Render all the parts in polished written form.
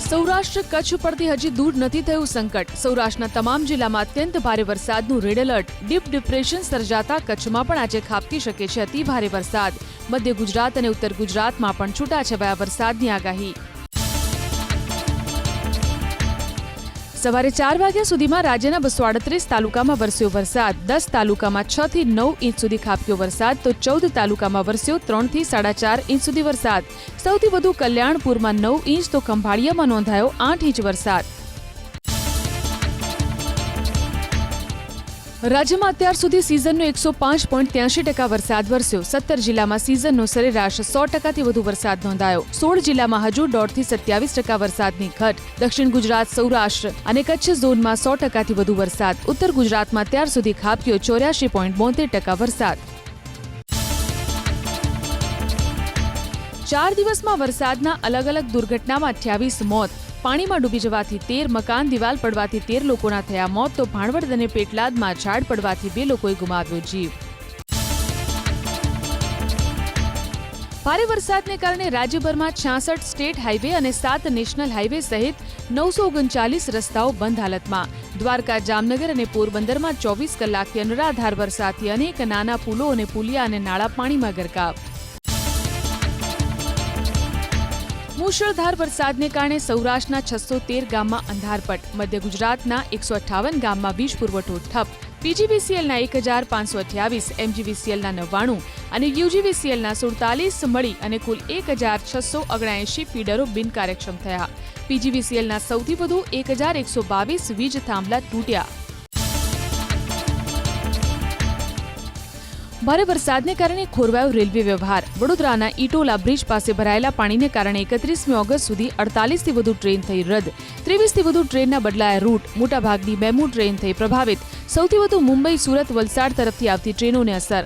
સૌરાષ્ટ્ર કચ્છ પરથી હજી દૂર નથી થયું સંકટ. સૌરાષ્ટ્રના તમામ જિલ્લામાં અત્યંત ભારે વરસાદનું રેડ એલર્ટ. ડીપ ડિપ્રેશન સર્જાતા કચ્છમાં પણ આજે ખાબકી શકે છે અતિ ભારે વરસાદ. મધ્ય ગુજરાત અને ઉત્તર ગુજરાતમાં પણ છૂટાછવાયા વરસાદની આગાહી. સવારે 4 વાગ્યા સુધીમાં રાજ્યના 238 તાલુકામાં વરસ્યો વરસાદ. 10 તાલુકામાં 6 થી 9 ઇંચ સુધી ખાબક્યો વરસાદ, તો 14 તાલુકામાં વરસ્યો 3 થી 4.5 ઇંચ સુધી વરસાદ. સૌથી વધુ કલ્યાણપુરમાં 9 ઇંચ તો ખંભાળિયામાં નોંધાયો 8 ઇંચ વરસાદ. રાજ્યમાં અત્યાર સુધી સિઝનનો 105.83% વરસાદ વરસ્યો. 17 જિલ્લામાં સિઝનનો સરેરાશ 100%થી વધુ વરસાદ નોંધાયો. 16 જિલ્લામાં હજુ 1.5 થી 27% વરસાદની ઘટ. દક્ષિણ ગુજરાત, સૌરાષ્ટ્ર અને કચ્છ ઝોનમાં 100%થી વધુ વરસાદ. ઉત્તર ગુજરાતમાં અત્યાર સુધી ખાબક્યો 84.72% વરસાદ. 4 દિવસમાં વરસાદના અલગ અલગ દુર્ઘટનામાં 28 મોત. પાણીમાં ડૂબી જવાથી 13, મકાન દિવાલ પડવાથી 13 લોકોના થયા મોત, તો ભાણવડ અને પેટલાદમાં ઝાડ પડવાથી 2 લોકોએ ગુમાવ્યો જીવ. ભારે વરસાદને કારણે રાજ્યભરમાં 66 સ્ટેટ હાઈવે અને 7 નેશનલ હાઈવે સહિત 939 રસ્તાઓ બંધ હાલતમાં. દ્વારકા, જામનગર અને પોરબંદરમાં 24 કલાકથી અનરાધાર વરસાદથી અનેક નાના પુલો અને પુલિયા અને નાળા પાણીમાં ગરકાવ. મુશળધાર વરસાદને કારણે સૌરાષ્ટ્રના 613 ગામમાં અંધારપટ. મધ્ય ગુજરાતના 158 ગામમાં વીજ પુરવઠો ઠપ. પીજીવીસીએલના 1528, એમજીવીસીએલના 99 અને યુજીવીસીએલના 47 મળી અને કુલ 1679 ફીડરો બિનકાર્યક્ષમ થયા. પીજીવીસીએલના સૌથી વધુ 1122 વીજ થાંભલા તૂટ્યા. ભારે વરસાદને કારણે ખોરવાયો રેલવે વ્યવહાર. વડોદરાના ઇટોલા બ્રિજ પાસે ભરાયેલા પાણીને કારણે 31મી ઓગસ્ટ સુધી 48 થી વધુ ટ્રેન થઈ રદ. 23 થી વધુ ટ્રેનના બદલાયા રૂટ. મોટાભાગની મેમુ ટ્રેન થઈ પ્રભાવિત. સૌથી વધુ મુંબઈ, સુરત, વલસાડ તરફથી આવતી ટ્રેનોને અસર.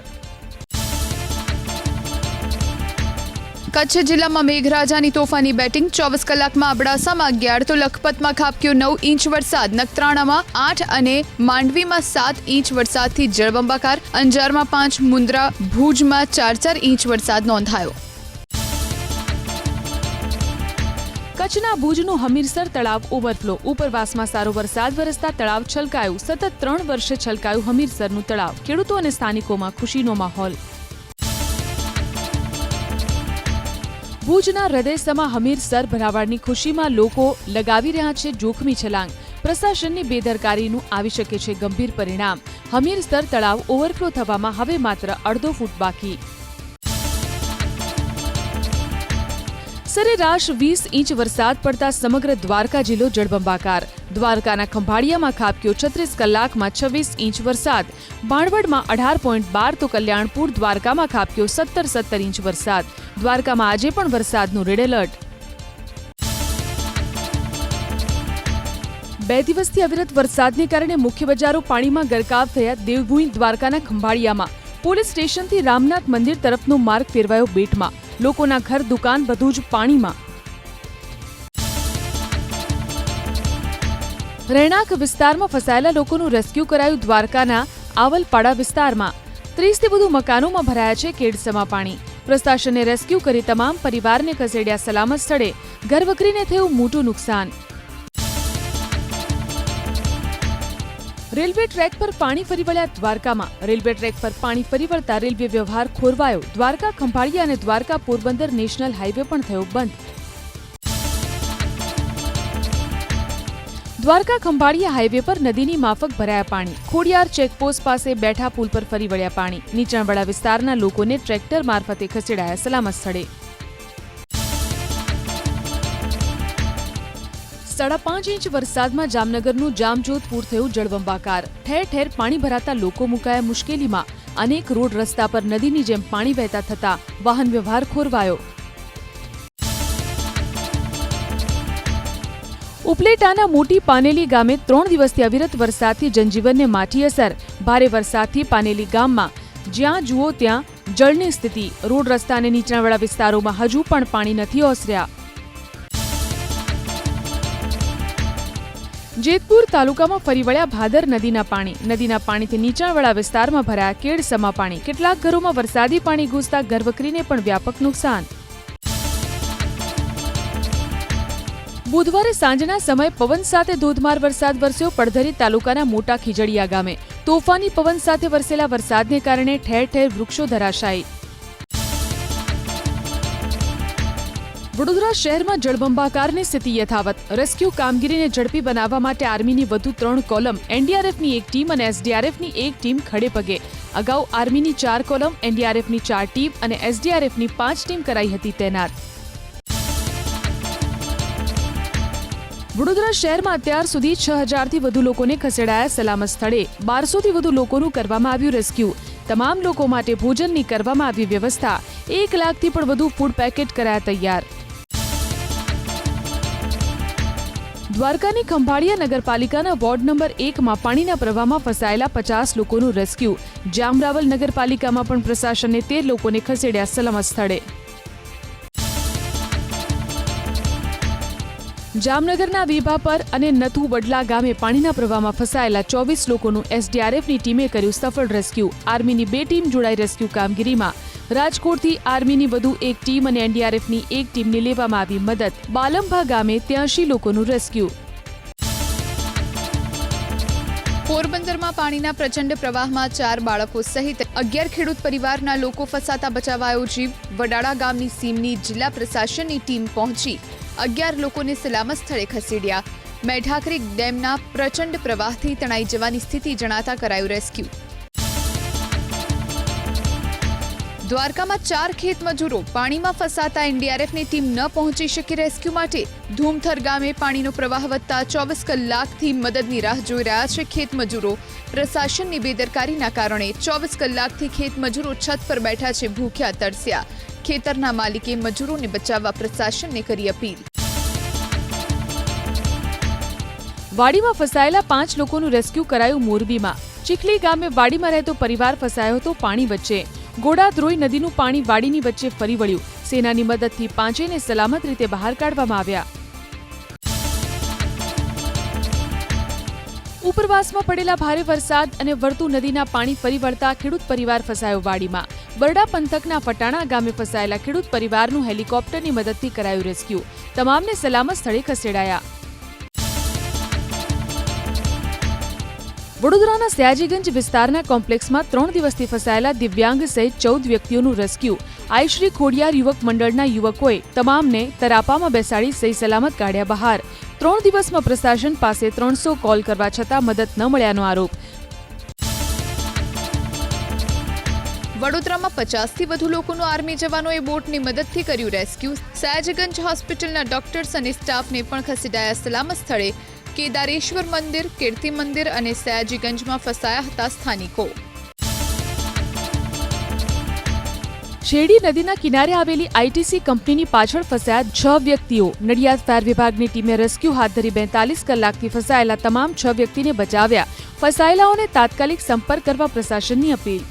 કચ્છ જિલ્લામાં મેઘરાજાની તોફાની બેટિંગ. 24 કલાકમાં અબડાસામાં 11 તો લખપતમાં ખાબક્યો 9 ઇંચ વરસાદ. નખત્રાણામાં 8 અને માંડવીમાં 7 ઇંચ વરસાદથી જળબંબાકાર. અંજારમાં 5, મુન્દ્રા, ભુજમાં 4 ઇંચ વરસાદ નોંધાયો. કચ્છના ભુજનું હમીરસર તળાવ ઓવરફ્લો. ઉપરવાસમાં સારો વરસાદ વરસતા તળાવ છલકાયું. સતત 3 વર્ષે છલકાયું હમીરસરનું તળાવ. ખેડૂતો અને સ્થાનિકોમાં ખુશીનો માહોલ. ભુજના હૃદયસમા હમીરસર ભરાવાની ખુશીમાં લોકો લગાવી રહ્યા છે જોખમી છલાંગ. પ્રશાસનની બેદરકારીનું આવી શકે છે ગંભીર પરિણામ. હમીરસર તળાવ ઓવરફ્લો થવામાં હવે માત્ર અડધો ફૂટ બાકી. સરેરાશ 20 ઇંચ વરસાદ પડતા સમગ્ર દ્વારકા જિલ્લો જળબંબાકાર. દ્વારકાના ખંભાળિયામાં ખાબક્યો 36 કલાકમાં 26 ઇંચ વરસાદ. ભાણવડમાં 18.12 તો કલ્યાણપુર, દ્વારકામાં ખાબક્યો 17 ઇંચ વરસાદ. દ્વારકામાં આજે પણ વરસાદનું રેડ એલર્ટ. 2 દિવસથી અવિરત વરસાદને કારણે મુખ્ય બજારો પાણીમાં ગરકાવ થયા. દેવભૂમિ દ્વારકાના ખંભાળિયામાં પોલીસ સ્ટેશનથી રામનાથ મંદિર તરફનો માર્ગ ફેરવાયો બેટમાં. લોકોના ઘર, દુકાન બધું જ પાણીમાં. રહેણાંક વિસ્તારમાં ફસાયેલા લોકોનું રેસ્ક્યુ કરાયું દ્વારકાના આવલપાડા વિસ્તારમાં. 30 થી વધુ મકાનોમાં ભરાયા છે કેડસમા પાણી. પ્રશાસને રેસ્ક્યુ કરી તમામ પરિવારને ખસેડ્યા સલામત સ્થળે. ઘરવકરીને થયું મોટું નુકસાન. રેલવે ટ્રેક પર પાણી ફરી વળ્યા દ્વારકામાં. રેલવે ટ્રેક પર પાણી ફરી વળતા રેલવે વ્યવહાર ખોરવાયો. દ્વારકા ખંભાળિયા અને દ્વારકા પોરબંદર નેશનલ હાઈવે પણ થયો બંધ. દ્વારકા ખંભાળિયા હાઈવે પર નદીની માફક ભરાયા પાણી. ખોડિયાર ચેકપોસ્ટ પાસે બેઠા પુલ પર ફરી વળ્યા પાણી. નીચાણવાળા વિસ્તારના લોકોને ટ્રેક્ટર મારફતે ખસેડાયા સલામત સ્થળે. 5.5 ઇંચ વરસાદમાં જામનગરનું જામજોધપુર થયું જળબંબાકાર. ઠેર ઠેર પાણી ભરાતા લોકો મુકાયા મુશ્કેલીમાં. અનેક રોડ રસ્તા પર નદીની જેમ પાણી વહેતા થતા વાહન વ્યવહાર ખોરવાયો. ઉપલેટાના મોટી પાનેલી ગામે 3 દિવસથી અવિરત વરસાદથી જનજીવનને માઠી અસર. ભારે વરસાદથી પાનેલી ગામમાં જ્યાં જુઓ ત્યાં જળની સ્થિતિ. રોડ રસ્તા અને નીચાણવાળા વિસ્તારોમાં હજુ પણ પાણી નથી ઓસર્યા. જેતપુર તાલુકામાં ફરી વળ્યા ભાદર નદીના પાણી. નદીના પાણીથી નીચાણવાળા વિસ્તારમાં ભરાયા કેડસમા પાણી. કેટલાક ઘરોમાં વરસાદી પાણી ઘૂસતા ઘરવકરીને પણ વ્યાપક નુકસાન. બુધવારે સાંજના સમયે પવન સાથે ધોધમાર વરસાદ વરસ્યો. પડધરી તાલુકાના મોટા ખીજડીયા ગામે તોફાની પવન સાથે વરસેલા વરસાદને કારણે ઠેર ઠેર વૃક્ષો ધરાશાયી. વડોદરા શહેરમાં જળબંબાકારની સ્થિતિ યથાવત. રેસ્ક્યુ કામગીરીને ઝડપી બનાવવા માટે આર્મીની વધુ 3 કોલમ, એનડીઆરએફની 1 ટીમ અને એસડીઆરએફની 1 ટીમ ખડેપગે. અગાઉ આર્મીની 4 કોલમ, એનડીઆરએફની 4 ટીમ અને એસડીઆરએફની 5 ટીમ કરાઈ હતી તૈનાત. વડોદરા શહેરમાં અત્યાર સુધી 6000થી વધુ લોકોને ખસેડાયા સલામત સ્થળે. 1200થી વધુ લોકોનું કરવામાં આવ્યું રેસ્ક્યુ. તમામ લોકો માટે ભોજનની કરવામાં આવી વ્યવસ્થા. 1 લાખથી પણ વધુ ફૂડ પેકેટ કરાયા તૈયાર. દ્વારકાની ખંભાળિયા નગરપાલિકાના વોર્ડ નંબર 1માં પાણીના પ્રવાહમાં ફસાયેલા 50 લોકોનું રેસ્ક્યુ. જામરાવલ નગરપાલિકામાં પણ પ્રશાસને 13 લોકોને ખસેડ્યા સલામત સ્થળે. જામનગરના વીભાપર અને નથુ વડલા ગામે પાણીના પ્રવાહમાં ફસાયેલા 24 લોકોનું એસડીઆરએફની ટીમે કર્યું સફળ રેસ્ક્યુ. આર્મીની 2 ટીમ જોડાઈ રેસ્ક્યુ કામગીરીમાં. રાજકોટથી આર્મીની વધુ 1 ટીમ અને એનડીઆરએફની 1 ટીમને લેવામાં આવી મદદ. બાલંભા ગામે 83 લોકોનું રેસ્ક્યુ. પોરબંદરમાં પાણીના પ્રચંડ પ્રવાહમાં 4 બાળકો સહિત 11 ખેડૂત પરિવારના લોકો ફસાતા બચાવાયો જીવ. વડાળા ગામની સીમની જિલ્લા પ્રશાસનની ટીમ પહોંચી 11 લોકોને સલામત સ્થળે ખસેડ્યા. મેઢાકરી ડેમના પ્રચંડ પ્રવાહથી તણાઈ જવાની સ્થિતિ જણાતા કરાયું રેસ્ક્યુ. દ્વારકામાં 4 ખેત મજૂરો પાણીમાં ફસાતા એનડીઆરએફની ટીમ ન પહોંચી શકી રેસ્ક્યુ માટે. ધૂમથર ગામે પાણીનો પ્રવાહ વધતા 24 કલાકથી મદદની રાહ જોઈ રહ્યા છે ખેત મજૂરો. પ્રશાસનની બેદરકારીના કારણે 24 કલાકથી ખેત મજૂરો છત પર બેઠા છે, ભૂખ્યા તરસ્યા. ખેતરના માલિકે મજૂરોને બચાવવા પ્રશાસનને કરી અપીલ. વાડીમાં ફસાયેલા 5 લોકોનું રેસ્ક્યુ કરાયું મોરબીમાં. ચીખલી ગામે વાડીમાં રહેતો પરિવાર ફસાયો હતો પાણી વચ્ચે. ગોડાદ્રોઈ નદીનું પાણી વાડીની વચ્ચે ફરી વળ્યું. સેનાની મદદથી 5ને સલામત રીતે બહાર કાઢવામાં આવ્યા. ઉપરવાસમાં પડેલા ભારે વરસાદ અને વરતુ નદીના પાણી ફરી વળતા ખેડૂત પરિવાર ફસાયો વાડીમાં. બરડા પંથકના ફટાણા ગામે ફસાયેલા ખેડૂત પરિવારનું હેલિકોપ્ટરની મદદથી કરાયું રેસ્ક્યુ. તમામને સલામત સ્થળે ખસેડાયા. વડોદરાના સયાજીગંજ વિસ્તારના કોમ્પ્લેક્સમાં 3 દિવસથી ફસાયેલા દિવ્યાંગ સહિત 14 વ્યક્તિઓનું રેસ્ક્યુ. આઈશ્રી ખોડિયાર યુવક મંડળના યુવકોએ તમામને તરાપામાં બેસાડી સહી સલામત કાઢ્યા બહાર. 3 દિવસમાં પ્રશાસન પાસે 300 કોલ કરવા છતાં મદદ ન મળ્યાનો આરોપ. વડોદરામાં 50થી વધુ લોકોનું આર્મી જવાનોએ બોટની મદદથી કર્યું રેસ્ક્યુ. સયાજગંજ હોસ્પિટલના ડોક્ટર્સ અને સ્ટાફને પણ ખસેડાયા સલામત સ્થળે. કેદારેશ્વર મંદિર, કીર્તિ મંદિર અને સયાજીગંજમાં ફસાયા હતા સ્થાનિકો. શેરડી નદીના કિનારે આવેલી આઈટીસી કંપનીની પાછળ ફસાયા 6 વ્યક્તિઓ. નડિયાદ ફાયર વિભાગની ટીમે રેસ્ક્યુ હાથ ધરી 42 કલાકથી ફસાયેલા તમામ 6 વ્યક્તિને બચાવ્યા. ફસાયેલાઓને તાત્કાલિક સંપર્ક કરવા પ્રશાસનની અપીલ.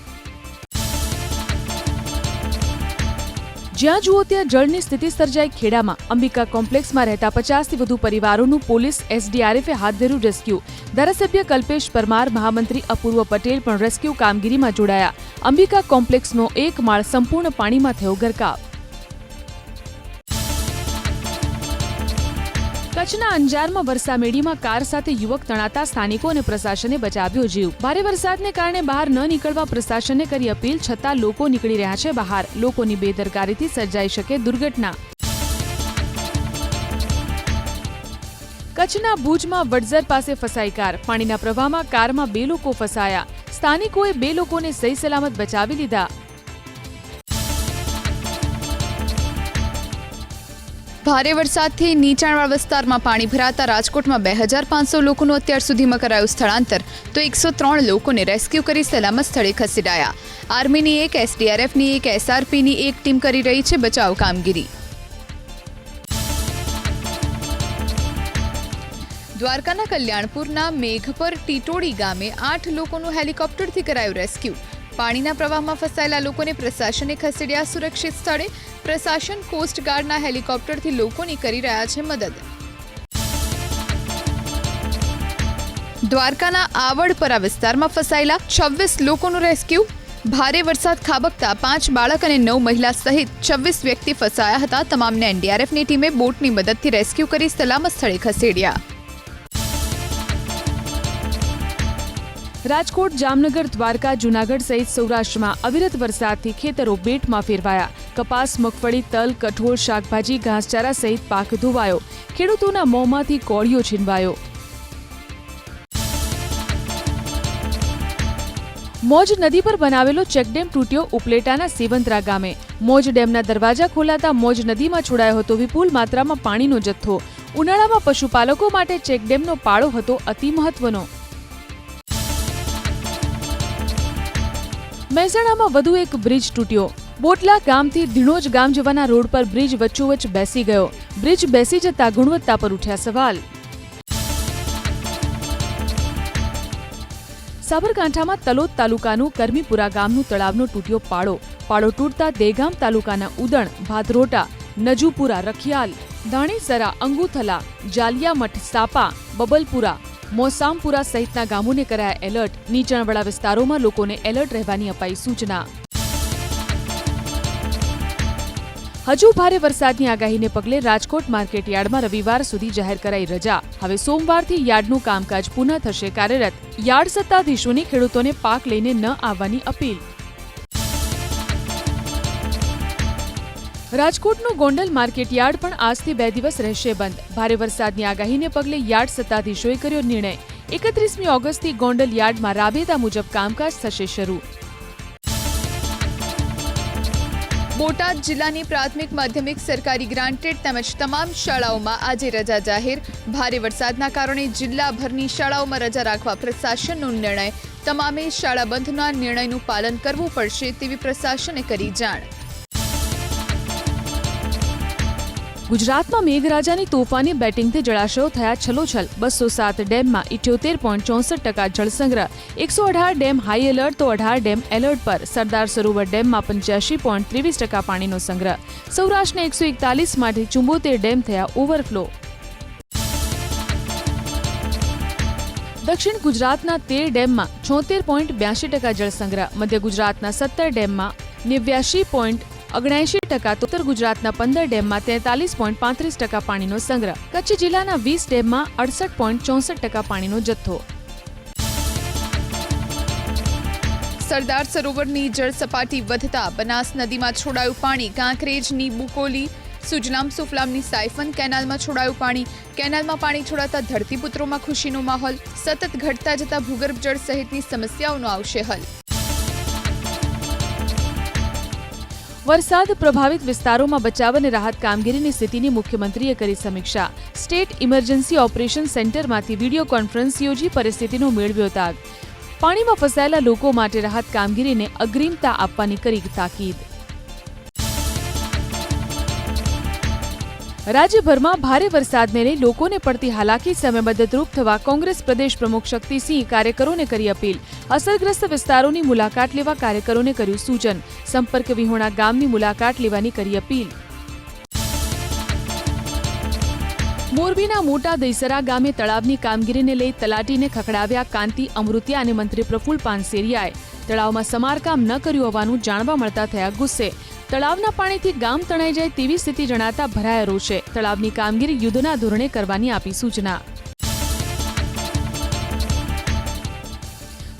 જ્યાં જુઓ ત્યાં જળની સ્થિતિ સર્જાઈ ખેડામાં. અંબિકા કોમ્પ્લેક્સમાં રહેતા 50થી વધુ પરિવારોનું પોલીસ એસડીઆરએફે હાથ ધર્યું રેસ્ક્યુ. ધારાસભ્ય કલ્પેશ પરમાર, મહામંત્રી અપૂર્વ પટેલ પણ રેસ્ક્યુ કામગીરીમાં જોડાયા. અંબિકા કોમ્પ્લેક્સનો 1 માળ સંપૂર્ણ પાણીમાં થયો ગરકાવ. કચ્છના અંજારમાં વરસામેડીમાં કાર સાથે યુવક તણાતા સ્થાનિકો અને પ્રશાસને બચાવ્યો જીવ. ભારે વરસાદને કારણે બહાર ન નીકળવા પ્રશાસને કરી અપીલ, છતાં લોકો નીકળી રહ્યા છે બહાર. લોકોની બેદરકારીથી સર્જાઈ શકે દુર્ઘટના. કચ્છના ભુજમાં વડઝર પાસે ફસાઈ કાર. પાણીના પ્રવાહમાં કારમાં 2 લોકો ફસાયા. સ્થાનિકોએ 2 લોકોને સહી સલામત બચાવી લીધા. ભારે વરસાદથી નીચાણવાળા વિસ્તારમાં પાણી ભરાતા રાજકોટમાં 2500 લોકોનું અત્યાર સુધીમાં કરાયું સ્થળાંતર, તો 103 લોકોને રેસ્ક્યુ કરી સલામત સ્થળે ખસેડાયા. આર્મીની 1, એસડીઆરએફની 1, એસઆરપીની 1 ટીમ કરી રહી છે બચાવ કામગીરી. દ્વારકાના કલ્યાણપુરના મેઘપર ટીટોડી ગામે 8 લોકોનું હેલિકોપ્ટરથી કરાયું રેસ્ક્યુ. પાણીના પ્રવાહમાં ફસાયેલા લોકોને પ્રશાસને ખસેડ્યા સુરક્ષિત સ્થળે. પ્રશાસન કોસ્ટગાર્ડના હેલિકોપ્ટરથી લોકોની કરી રહ્યા છે મદદ. દ્વારકાના આવડપરા વિસ્તારમાં ફસાયેલા 26 લોકોનું રેસ્ક્યુ. ભારે વરસાદ ખાબકતા 5 બાળક અને 9 મહિલા સહિત 26 વ્યક્તિ ફસાયા હતા. તમામને એનડીઆરએફની ટીમે બોટની મદદથી રેસ્ક્યુ કરી સલામત સ્થળે ખસેડ્યા. રાજકોટ, જામનગર, દ્વારકા, જૂનાગઢ સહિત સૌરાષ્ટ્રમાં અવિરત વરસાદથી ખેતરો બેટમાં ફેરવાયા. કપાસ, મગફળી, તલ, કઠોળ, શાકભાજી, ઘાસચારા સહિત પાક ધોવાયો. ખેડૂતોના મોંમાંથી કોળિયો છીનવાયો. મોજ નદી પર બનાવેલો ચેકડેમ તૂટ્યો ઉપલેટાના સેવંતરા ગામે. મોજ ડેમના દરવાજા ખોલાતા મોજ નદીમાં છોડાયો હતો વિપુલ માત્રામાં પાણીનો જથ્થો. ઉનાળામાં પશુપાલકો માટે ચેકડેમનો પાળો હતો અતિ મહત્વનો. મહેસાણામાં વધુ એક બ્રિજ તૂટ્યો. બોટલા ગામથી ધીણોજ ગામ જવાના રોડ પર બ્રિજ વચ્ચોવચ્ચ બેસી ગયો. બ્રિજ બેસી જતા ગુણવત્તા પર ઉઠ્યા સવાલ. સાબરકાંઠામાં તલોદ તાલુકાનું કરમીપુરા ગામનું તળાવનો તૂટ્યો પાળો. પાળો તૂટતા દેગામ તાલુકાના ઉદણ, ભાદરોટા, નજુપુરા, રખિયાલ, ધાણીસરા, અંગુથલા, જાલિયામઠ, સાપા, બબલપુરા, મોસામપુરા સહિતના ગામોને કરાયા એલર્ટ. નીચાણવાળા વિસ્તારોમાં લોકોને એલર્ટ રહેવાની અપાઈ સૂચના. હજુ ભારે વરસાદની આગાહીને પગલે રાજકોટ માર્કેટયાર્ડમાં રવિવાર સુધી જાહેર કરાઈ રજા. હવે સોમવારથી યાર્ડનું કામકાજ પુનઃ થશે કાર્યરત. યાર્ડ સત્તાધીશોની ખેડૂતોને પાક લઈને ન આવવાની અપીલ. રાજકોટનું ગોંડલ માર્કેટયાર્ડ પણ આજથી 2 દિવસ રહેશે બંધ. ભારે વરસાદની આગાહીને પગલે યાર્ડ સત્તાધીશોએ કર્યો નિર્ણય. 31મી ઓગસ્ટથી ગોંડલ યાર્ડમાં રાબેતા મુજબ કામકાજ થશે શરૂ. બોટાદ જિલ્લાની પ્રાથમિક માધ્યમિક સરકારી ગ્રાન્ટેડ તેમજ તમામ શાળાઓમાં આજે રજા જાહેર. ભારે વરસાદના કારણે જિલ્લાભરની શાળાઓમાં રજા રાખવા પ્રશાસનનો નિર્ણય. તમામે શાળા બંધના નિર્ણયનું પાલન કરવું પડશે તેવી પ્રશાસને કરી જાણ. ગુજરાતમાં મેઘરાજાની તોફાની બેટિંગથી જળાશયો થયા છલોછલ. 207 ડેમમાં 78.64% જળસંગ્રહ. 118 ડેમ હાઈ એલર્ટ તો 18 ડેમ એલર્ટ પર. સરદાર સરોવર ડેમમાં 85.23% પાણીનો સંગ્રહ. સૌરાષ્ટ્રને 141 માંથી 74 ડેમ થયા ઓવરફ્લો. દક્ષિણ ગુજરાતના 13 ડેમમાં 76.82% જળસંગ્રહ. મધ્ય ગુજરાતના 17 ડેમમાં 89.79%. તો ઉત્તર ગુજરાતના 15 ડેમમાં 43.35% પાણીનો સંગ્રહ. કચ્છ જિલ્લાના 20 ડેમમાં 68.64% પાણીનો જથ્થો. સરદાર સરોવરની જળ સપાટી વધતા બનાસ નદીમાં છોડાયું પાણી. કાંકરેજની બુકોલી, સુજલામ સુફલામની સાયફન કેનાલમાં છોડાયું પાણી. કેનાલમાં પાણી છોડાતા ધરતીપુત્રોમાં ખુશીનો માહોલ. સતત ઘટતા જતા ભૂગર્ભ જળ સહિતની સમસ્યાઓનો આવશે હલ. વરસાદ પ્રભાવિત વિસ્તારોમાં બચાવ અને રાહત કામગીરીની સ્થિતિની મુખ્યમંત્રીએ કરી સમીક્ષા. સ્ટેટ ઇમરજન્સી ઓપરેશન સેન્ટરમાંથી વિડીયો કોન્ફરન્સ યોજી પરિસ્થિતિનો મેળવ્યો તાગ. પાણીમાં ફસાયેલા લોકો માટે રાહત કામગીરીને અગ્રિમતા આપવાની કરી તાકીદ. રાજ્યભરમાં ભારે વરસાદને લઈ લોકોને પડતી હાલાકી સામે મદદરૂપ થવા કોંગ્રેસ પ્રદેશ પ્રમુખ શક્તિસિંહ કાર્યકરોને કરી અપીલ. અસરગ્રસ્ત વિસ્તારોની મુલાકાત લેવા કાર્યકરોને કર્યું સૂચન. સંપર્ક વિહોણા ગામની મુલાકાત લેવાની કરી અપીલ. મોરબીના મોટા દહીસરા ગામે તળાવની કામગીરીને લઈ તલાટીને ખખડાવ્યા કાંતિ અમૃતિયા અને મંત્રી પ્રફુલ્લ પાનસેરિયાએ. તળાવમાં સમારકામ ન કર્યું હોવાનું જાણવા મળતા થયા ગુસ્સે. તળાવના પાણીથી ગામ તણાઈ જાય તેવી સ્થિતિ જણાતા ભરાયા રોષે. તળાવની કામગીરી યુદ્ધના ધોરણે કરવાની આપી સૂચના.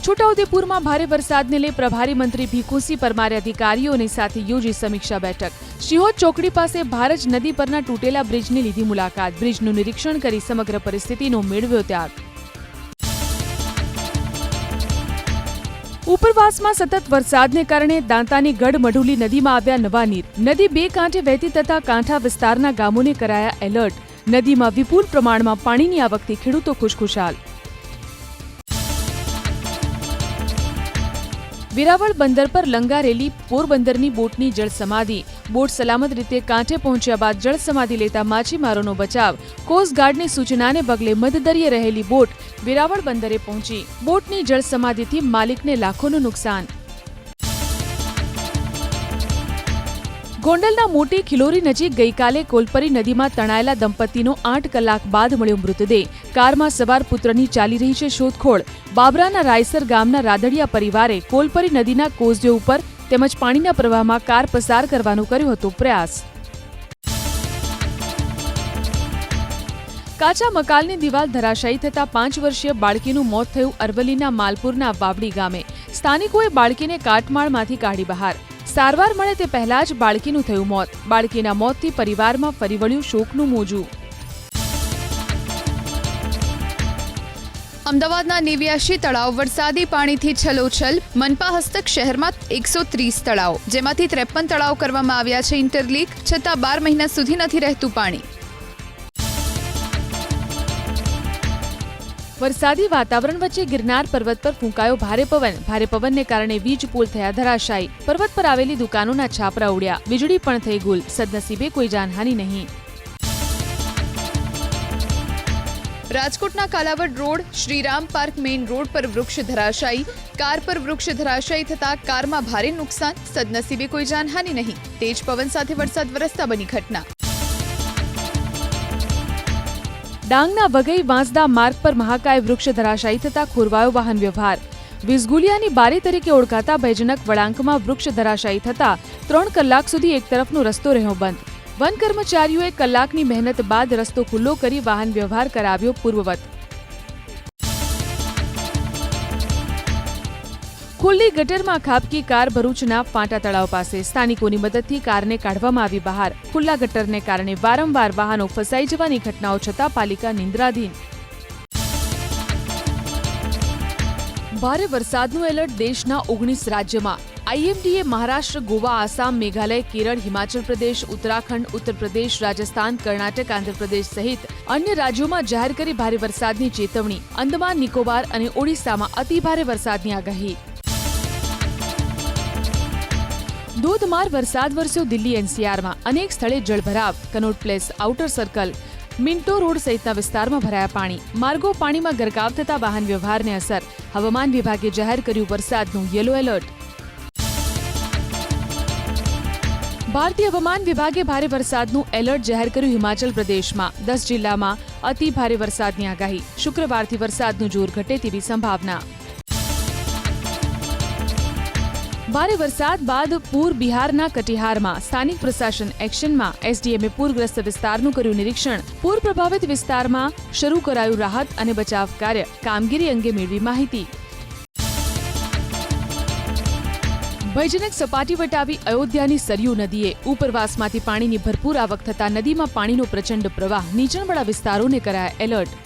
છોટાઉદેપુરમાં ભારે વરસાદને લઈ પ્રભારી મંત્રી ભીખુસિંહ પરમારે અધિકારીઓની સાથે યોજી સમીક્ષા બેઠક. શિહોર ચોકડી પાસે ભારજ નદી પરના તૂટેલા બ્રિજની લીધી મુલાકાત. બ્રિજનું નિરીક્ષણ કરી સમગ્ર પરિસ્થિતિનો મેળવ્યો ત્યાગ. ઉપરવાસમાં સતત વરસાદને કારણે દાંતાની ગઢમઢુલી નદીમાં આવ્યા નવા નીર. નદી 2 કાંઠે વહેતી થતા કાંઠા વિસ્તારના ગામોને કરાયા એલર્ટ. નદીમાં વિપુલ પ્રમાણમાં પાણીની આવકથી ખેડૂતો ખુશખુશાલ. વેરાવળ બંદર પર લંગારેલી પોરબંદરની બોટની જળસમાધિ. બોટ સલામત રીતે કાંઠે પહોંચ્યા બાદ જળસમાધિ લેતા માછીમારોનો બચાવ. કોસ્ટગાર્ડની સૂચનાને પગલે મધદરિયે રહેલી બોટ વેરાવળ બંદરે પહોંચી. બોટની જળસમાધિથી માલિકને લાખોનું નુકસાન. ગોંડલના મોટી ખિલોરી નજીક ગઈકાલે કોલપરી નદીમાં તણાયેલા દંપતીનો 8 કલાક બાદ મળ્યો મૃતદેહ. કારમાં સવાર પુત્રની ચાલી રહી છે શોધખોળ. બાબરાના રાયસર ગામના રાદડિયા પરિવારે કોલપરી નદીના કોઝવે ઉપર તેમજ પાણીના પ્રવાહમાં કાર પસાર કરવાનો કર્યો હતો પ્રયાસ. કાચા મકાનની દિવાલ ધરાશાયી થતા 5 વર્ષીય બાળકીનું મોત થયું અરવલ્લીના માલપુરના વાવડી ગામે. સ્થાનિકોએ બાળકીને કાટમાળમાંથી કાઢી બહાર. સારવાર મળે તે પહેલા જ બાળકીનું થયું મોત. બાળકીના મોતથી પરિવારમાં ફરી વળ્યું શોકનું મોજું. અમદાવાદના 89 તળાવ વરસાદી પાણીથી છલોછલ. મનપા હસ્તક શહેરમાં 130 તળાવ, જેમાંથી 53 તળાવ કરવામાં આવ્યા છે ઇન્ટરલીક, છતાં 12 મહિના સુધી નથી રહેતું પાણી. વરસાદી વાતાવરણ વચ્ચે ગિરનાર પર્વત પર ફૂંકાયો ભારે પવન. ભારે પવનને કારણે વીજ પુલ થયા ધરાશાયી. પર્વત પર આવેલી દુકાનોના છાપરા ઉડ્યા. વીજળી પણ થઈ ગુલ. સદનસીબે કોઈ જાનહાનિ નહીં. રાજકોટના Kalawad road Shriram park main road પર વૃક્ષ ધરાશાયી. કાર પર વૃક્ષ ધરાશાયી થતા કારમાં ભારે નુકસાન. સદનસીબે કોઈ જાનહાનિ નહીં. તેજ પવન સાથે વરસાદ વરસતા બની ઘટના. ડાંગના વઘઈ વાંસદા માર્ગ પર મહાકાય વૃક્ષ ધરાશાયી થતા ખોરવાયો વાહન વ્યવહાર. વિસગુલિયાની બારી તરીકે ઓળખાતા ભયજનક વળાંકમાં વૃક્ષ ધરાશાયી થતા 3 કલાક સુધી એક તરફનો રસ્તો રહ્યો બંધ. વન કર્મચારીઓએ કલાકની મહેનત બાદ રસ્તો ખુલ્લો કરી વાહન વ્યવહાર કરાવ્યો પૂર્વવત. ખુલ્લી ગટરમાં ખાબકી કાર ભરૂચના ફાંટા તળાવ પાસે. સ્થાનિકોની મદદથી કારને કાઢવામાં આવી બહાર. ખુલ્લા ગટરને કારણે વારંવાર વાહનો ફસાઈ જવાની ઘટનાઓ છતાં પાલિકા નિંદ્રાધીન. ભારે વરસાદનું એલર્ટ દેશના 19 રાજ્યમાં. આઈએમડીએ મહારાષ્ટ્ર, ગોવા, આસામ, મેઘાલય, કેરળ, હિમાચલ પ્રદેશ, ઉત્તરાખંડ, ઉત્તર પ્રદેશ, રાજસ્થાન, કર્ણાટક, આંધ્રપ્રદેશ સહિત અન્ય રાજ્યોમાં જાહેર કરી ભારે વરસાદની ચેતવણી. અંદમાન નિકોબાર અને ઓડિશામાં અતિભારે વરસાદની આગાહી. ધોધમાર વરસાદ વરસ્યો દિલ્હી એનસીઆરમાં. અનેક સ્થળે જળભરાવ. Connaught Place, Outer Circle, Minto Road સહિતના વિસ્તારમાં ભરાયા પાણી. માર્ગો પાણીમાં ગરકાવ થતા વાહન વ્યવહારને અસર. હવામાન વિભાગે જાહેર કર્યું વરસાદનું યલો એલર્ટ. ભારતીય હવામાન વિભાગે ભારે વરસાદનું એલર્ટ જાહેર કર્યું હિમાચલ પ્રદેશમાં. 10 જિલ્લામાં અતિ ભારે વરસાદની આગાહી. શુક્રવારથી વરસાદનું જોર ઘટે તેવી સંભાવના. ભારે વરસાદ બાદ પૂર બિહારના કટિહારમાં. સ્થાનિક પ્રશાસન એક્શનમાં. એસડીએમએ પૂરગ્રસ્ત વિસ્તારનું કર્યું નિરીક્ષણ. પૂર પ્રભાવિત વિસ્તારમાં શરૂ કરાયું રાહત અને બચાવ કાર્ય. કામગીરી અંગે મેળવી માહિતી. ભયજનક સપાટી વટાવી અયોધ્યાની સરયૂ નદીએ. ઉપરવાસમાંથી પાણીની ભરપૂર આવક થતા નદીમાં પાણીનો પ્રચંડ પ્રવાહ. નીચાણવાળા વિસ્તારોને કરાયા એલર્ટ.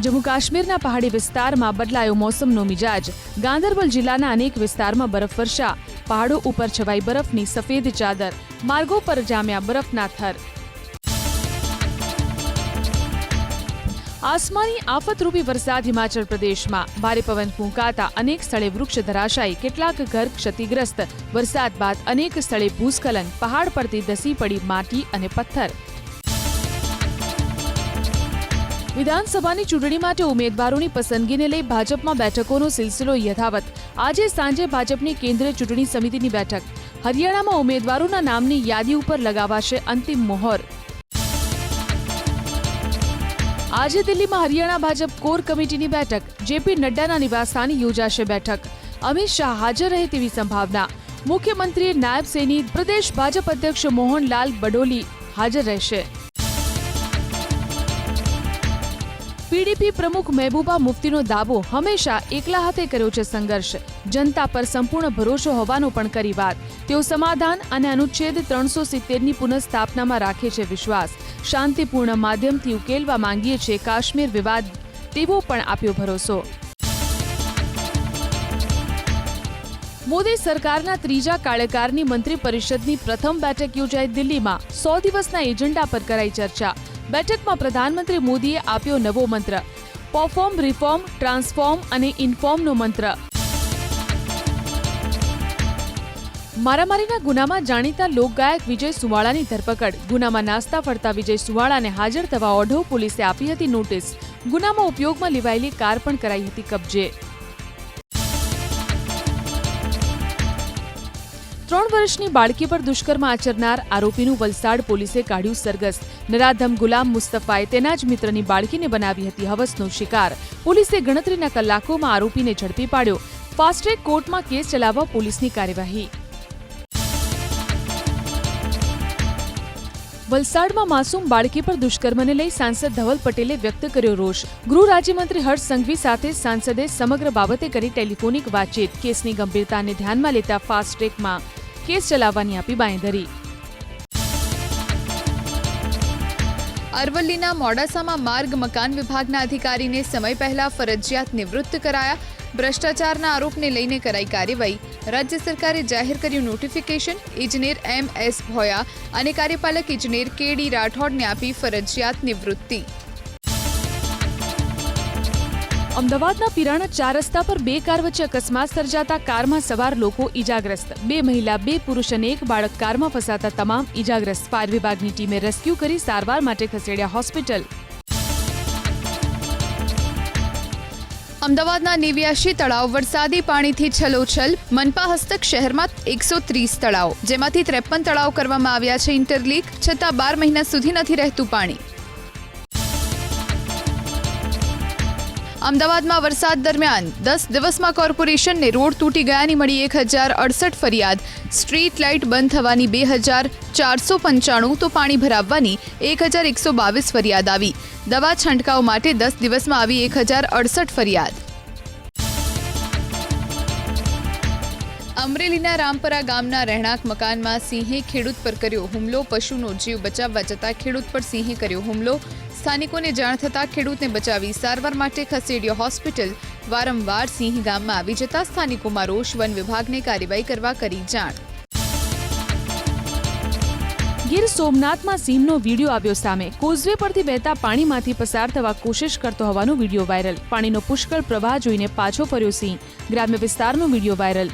જમ્મુ કાશ્મીરના પહાડી વિસ્તારમાં બદલાયો મોસમનો મિજાજ. ગાંદરબલ જિલ્લાના અનેક વિસ્તારમાં બરફવર્ષા. પહાડો ઉપર છવાઈ બરફની સફેદ ચાદર. માર્ગો પર જામ્યા બરફના થર. આસમાની આફતરૂપી વરસાદ હિમાચલ પ્રદેશમાં. ભારે પવન ફૂંકાતા અનેક સ્થળે વૃક્ષ ધરાશાયી. કેટલાક ઘર ક્ષતિગ્રસ્ત. વરસાદ બાદ અનેક સ્થળે ભૂસ્ખલન. પહાડ પરથી ધસી પડી માટી અને પથ્થર. વિધાનસભાની ચૂંટણી માટે ઉમેદવારોની પસંદગીને લઈ ભાજપમાં બેઠકોનો સિલસિલો યથાવત. આજે સાંજે ભાજપની કેન્દ્રીય ચૂંટણી સમિતિની બેઠક. હરિયાણામાં ઉમેદવારોના નામની યાદી ઉપર લગાવાશે અંતિમ મોહર. આજે દિલ્હીમાં હરિયાણા ભાજપ કોર કમિટીની બેઠક. જેપી નડ્ડાના નિવાસસ્થાને યોજાશે બેઠક. અમિત શાહ હાજર રહે તેવી સંભાવના. મુખ્યમંત્રી નાયબ સેની પ્રદેશ ભાજપ અધ્યક્ષ મોહનલાલ બડોલી હાજર રહેશે. પીડીપી પ્રમુખ મહેબૂબા મુફ્તીનો દાવો. હંમેશા એકલા હાથે કર્યો છે સંઘર્ષ. જનતા પર સંપૂર્ણ ભરોસો હોવાનો પણ કરી વાત. તેઓ સમાધાન અને અનુચ્છેદ 370ની પુનઃસ્થાપનામાં રાખે છે વિશ્વાસ. શાંતિપૂર્ણ માધ્યમથી ઉકેલવા માંગીએ છીએ કાશ્મીર વિવાદ, તેવો પણ આપ્યો ભરોસો. મોદી સરકારના ત્રીજા કાર્યકાળની મંત્રી પરિષદની પ્રથમ બેઠક યોજાઈ દિલ્હીમાં. 100 દિવસના એજન્ડા પર કરાઈ ચર્ચા. બેઠકમાં પ્રધાનમંત્રી મોદીએ આપ્યો નવો મંત્ર. પરફોર્મ, રિફોર્મ, ટ્રાન્સફોર્મ અને ઇન્ફોર્મનો મંત્ર. મારામારીના ગુનામાં જાણીતા લોકગાયક વિજય સુવાળાની ધરપકડ. ગુનામાં નાસ્તા ફરતા વિજય સુવાળાને હાજર થવા ઓઢવ પોલીસે આપી હતી નોટિસ. ગુનામાં ઉપયોગમાં લેવાયેલી કાર પણ કરાઈ હતી કબજે. વર્ષની બાળકી પર દુષ્કર્મ આચરનાર આરોપીનું વલસાડ પોલીસે કાઢ્યું સરઘસ. નરાધમ ગુલામ મુસ્તફાએ તેના જ મિત્રની બાળકીને બનાવી હતી હવસનો શિકાર. પોલીસે ગણતરીના કલાકોમાં આરોપીને ઝડપી પાડ્યો. ફાસ્ટ ટ્રેક કોર્ટમાં કેસ ચલાવવા પોલીસની કાર્યવાહી. વલસાડમાં માસૂમ બાળકી પર દુષ્કર્મને લઈ સાંસદ ધવલ પટેલે વ્યક્ત કર્યો રોષ. ગૃહ રાજ્યમંત્રી હર્ષ સંઘવી સાથે સાંસદે સમગ્ર બાબતે કરી ટેલિફોનિક વાતચીત. કેસની ગંભીરતાને ધ્યાનમાં લેતા ફાસ્ટ ટ્રેકમાં કેસ ચલાવવાની આપી બાંયધરી. અરવલ્લીના મોડાસામાં માર્ગ મકાન વિભાગના અધિકારીને સમય પહેલા ફરજિયાત નિવૃત્ત કરાયા. ભ્રષ્ટાચારના આરોપને લઈને કરાઈ કાર્યવાહી. રાજ્ય સરકારે જાહેર કર્યું નોટિફિકેશન. ઇજનેર MS ભોયા અને કાર્યપાલક ઇજનેર KD રાઠોડને આપી ફરજિયાત નિવૃત્તિ. અમદાવાદના પિરાણા 4 રસ્તા પર 2 કાર વચ્ચે અકસ્માત સર્જાતા કારમાં સવાર લોકો ઈજાગ્રસ્ત. 2 મહિલા, 2 પુરુષ અને 1 બાળક કારમાં ફસાતા તમામ ઈજાગ્રસ્ત. ફાયર વિભાગની ટીમે રેસ્ક્યુ કરી સારવાર માટે ખસેડ્યા હોસ્પિટલ. અમદાવાદના 89 તળાવ વરસાદી પાણીથી છલોછલ. મનપા હસ્તક શહેરમાં 130 તળાવ, જેમાંથી 53 તળાવ કરવામાં આવ્યા છે ઇન્ટરલીક. છતાં 12 મહિના સુધી નથી રહેતું પાણી. અમદાવાદમાં વરસાદ દરમિયાન 10 દિવસમાં કોર્પોરેશનને રોડ તૂટી ગયાની મળી 1068 ફરિયાદ. સ્ટ્રીટ લાઇટ બંધ થવાની 2495 તો પાણી ભરાવવાની 1122 ફરિયાદ આવી. દવા છંટકાવ માટે 10 દિવસમાં આવી 1068 ફરિયાદ. અમરેલીના રામપરા ગામના રહેણાંક મકાનમાં સિંહે ખેડૂત પર કર્યો હુમલો. પશુનો જીવ બચાવવા જતા ખેડૂત પર સિંહે કર્યો હુમલો. સ્થાનિકોને જાણ થતાં ખેડૂતને બચાવી સારવાર માટે ખસેડ્યો હોસ્પિટલ. વારંવાર સિંહ ગામમાં આવી જતા સ્થાનિકોમાં રોષ. વન વિભાગને કાર્યવાહી કરવા કરી જાણ. ગીર સોમનાથમાં સિંહનો વિડીયો આવ્યો સામે. કોઝવે પરથી વહેતા પાણીમાંથી પસાર થવા કોશિશ કરતો હોવાનો વિડીયો વાયરલ. પાણીનો પુષ્કળ પ્રવાહ જોઈને પાછો ફર્યો સિંહ. ગ્રામ્ય વિસ્તારનો વિડીયો વાયરલ.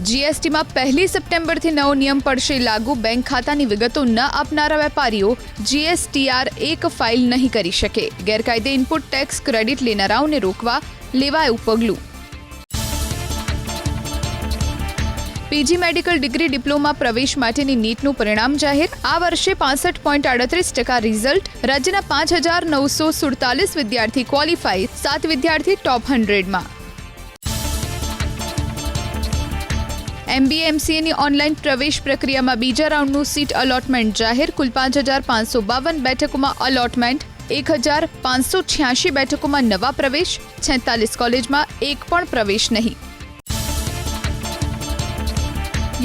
જીએસટીમાં 1 સપ્ટેમ્બરથી નવો નિયમ પડશે લાગુ. બેંક ખાતાની વિગતો ન આપનારા વેપારીઓ GSTR 1 ફાઇલ નહીં કરી શકે. ગેરકાયદે ઇનપુટ ટેક્સ ક્રેડિટ લેનારાઓને રોકવા લેવાયું પગલું. PG મેડિકલ ડિગ્રી ડિપ્લોમા પ્રવેશ માટેની નીટનું પરિણામ જાહેર. આ વર્ષે 65.38% રિઝલ્ટ. રાજ્યના 5947 વિદ્યાર્થી ક્વોલિફાય. 7 વિદ્યાર્થી ટોપ 100માં. MBA-MCAની ઓનલાઈન પ્રવેશ પ્રક્રિયામાં બીજા રાઉન્ડનું સીટ અલોટમેન્ટ જાહેર. કુલ 5552 બેઠકોમાં અલોટમેન્ટ. 1586 બેઠકોમાં નવા પ્રવેશ. 46 કોલેજમાં એક પણ પ્રવેશ નહીં.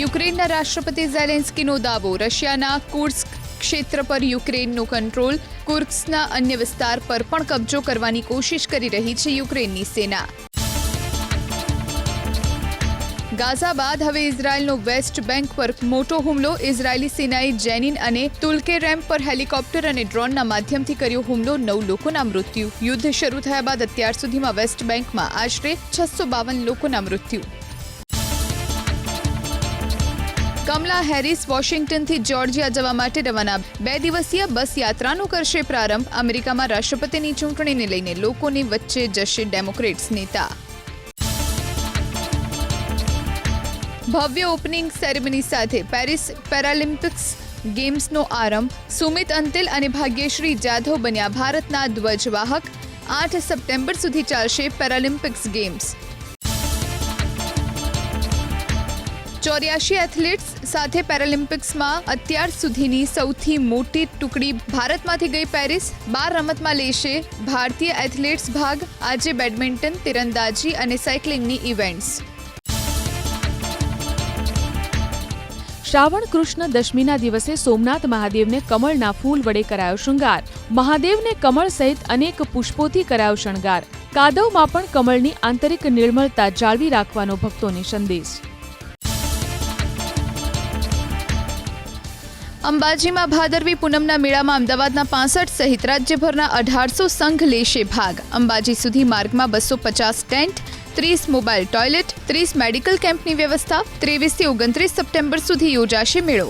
યુક્રેનના રાષ્ટ્રપતિ ઝેલેન્સ્કીનો દાવો. રશિયાના કુર્સ્ક ક્ષેત્ર પર યુક્રેનનો કંટ્રોલ. કુર્સ્કના અન્ય વિસ્તાર પર પણ કબજો કરવાની કોશિશ કરી રહી છે યુક્રેનની સેના. ગાઝા બાદ હવે ઇઝરાયલનો વેસ્ટ બેંક પર મોટો હુમલો. ઇઝરાયલી સેનાએ જેનિન અને તુલ્કેરેમ પર હેલિકોપ્ટર અને ડ્રોનના માધ્યમથી કર્યો હુમલો. 9 લોકોના મૃત્યુ. યુદ્ધ શરૂ થયા બાદ અત્યાર સુધીમાં વેસ્ટ બેંકમાં આશરે 652 લોકોના મૃત્યુ. કમલા હેરિસ વોશિંગ્ટનથી જોર્જિયા જવા માટે રવાના. 2 દિવસીય બસ યાત્રાનો કરશે પ્રારંભ. અમેરિકામાં રાષ્ટ્રપતિની ચૂંટણીને લઈને લોકોની વચ્ચે જશે ડેમોક્રેટ્સ નેતા. ભવ્ય ઓપનિંગ સેરેમની સાથે પેરિસ પેરાલિમ્પિક્સ ગેમ્સનો આરંભ. સુમિત અંતિલ અને ભાગ્યશ્રી જાધવ બન્યા ભારતના ધ્વજવાહક. 8 સપ્ટેમ્બર સુધી ચાલશે પેરાલિમ્પિક્સ ગેમ્સ. 84 એથ્લેટ્સ સાથે પેરાલિમ્પિક્સમાં અત્યાર સુધીની સૌથી મોટી ટુકડી ભારતમાંથી ગઈ પેરિસ. 12 રમતમાં લેશે ભારતીય એથ્લેટ્સ ભાગ. આજે બેડમિન્ટન, તીરંદાજી અને સાયકલિંગની ઇવેન્ટ્સ. શ્રાવણ કૃષ્ણ દશમીના દિવસે સોમનાથ મહાદેવને કમળના ફૂલ વડે કરાયો શૃંગાર. મહાદેવને કમળ સહિત અનેક પુષ્પોથી કરાયો શણગાર. કાદવમાં પણ કમળની આંતરિક નિર્મળતા જાળવી રાખવાનો ભક્તોને સંદેશ. અંબાજીમાં ભાદરવી પૂનમના મેળામાં અમદાવાદના 65 સહિત રાજ્યભરના 1800 સંઘ લેશે ભાગ. અંબાજી સુધી માર્ગમાં 250 ટેન્ટ, 30 મોબાઈલ ટોયલેટ, 30 મેડિકલ કેમ્પની વ્યવસ્થા. 23 થી 29 સપ્ટેમ્બર સુધી યોજાશે મેળો.